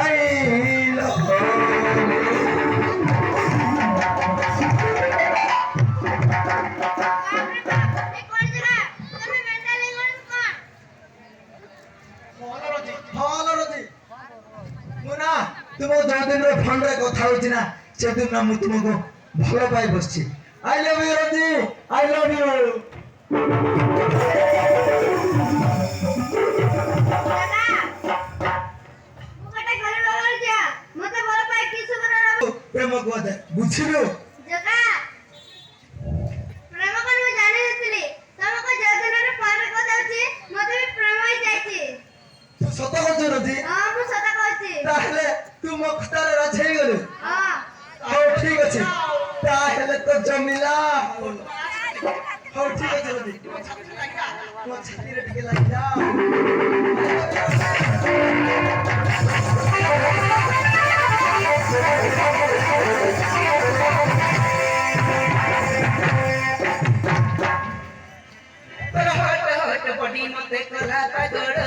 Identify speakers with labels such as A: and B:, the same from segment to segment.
A: आइलो तुम दो दिन फोन रे कथा होची ना से दिन ना मु तुमको भलो पाई बसछि आई लव यू रजी आई लव यू प्रेम को दे बुझिलो
B: जका प्रेम को मु जानि नथिली तमको जदिन रे फोन रे कथा होची मते भी प्रेम होई जायछि
A: तू सत कहछ रजी
B: हां मु सता कहछि
A: ताहले तू मो खतार राछै गले
B: हां
A: हो ठीक अछि ताहले तो जमिला हो ठीक अछि रजी तो छाती रे टिके लागि जा
C: बड़ी मते कला पगड़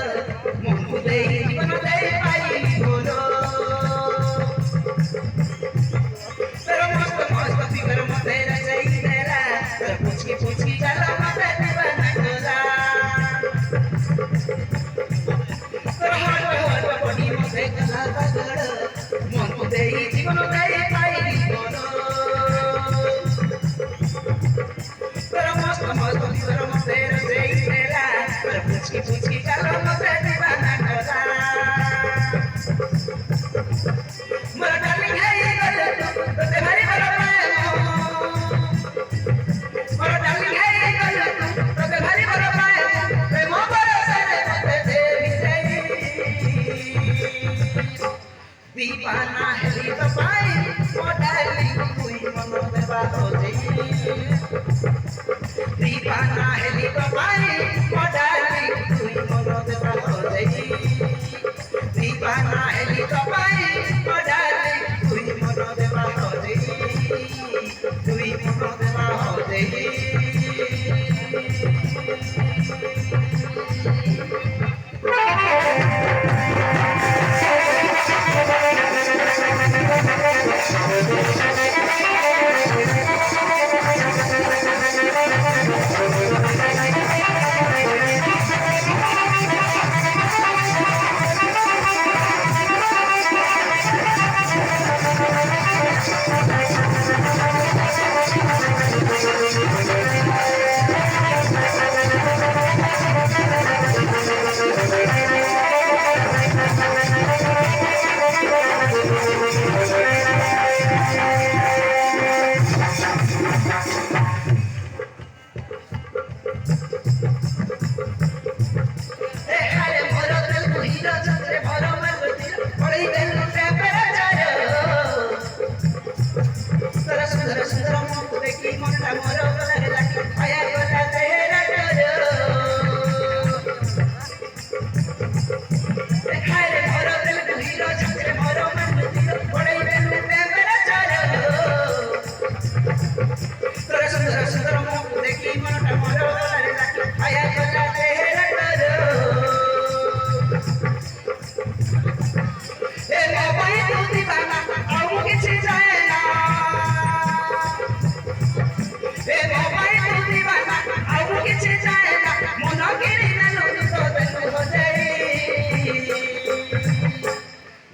C: मुंह दे जीवन दे पाई बोलो तेरा मस्त मस्त फिकर मते रचई तेरा तेरा पूछ के चला मते दीवाना कोला तेरा हट बड़ी मते कला पगड़ मुंह दे जीवन दे पाई बोलो तेरा मस्त मस्त फिकर मते रचई पूछ के चलो मते दीवाना कोला मोर डार्लिंग है ये गल तो तुम्हारी बड़ा प्रेम मोर डार्लिंग है ये गल तो तुम्हारी बड़ा प्रेम भरोसा रे मते देवी जाई दीवाना है तो पाई मोर डार्लिंग कोई मनो देवा हो जाई दीवाना है तो पाई मोर डार्लिंग दीवाना है तो पाई मोर डार्लिंग तुई मनो देवा हो जाई तुई मनो देवा हो जाई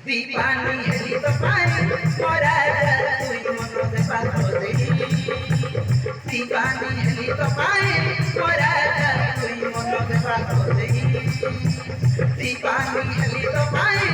C: दीवानी है तो पाई मोरा तुई मनो देवा हो जाई दीवानी है तो पाई मोरा तुई मनो देवा हो जाई दीवानी है तो पाई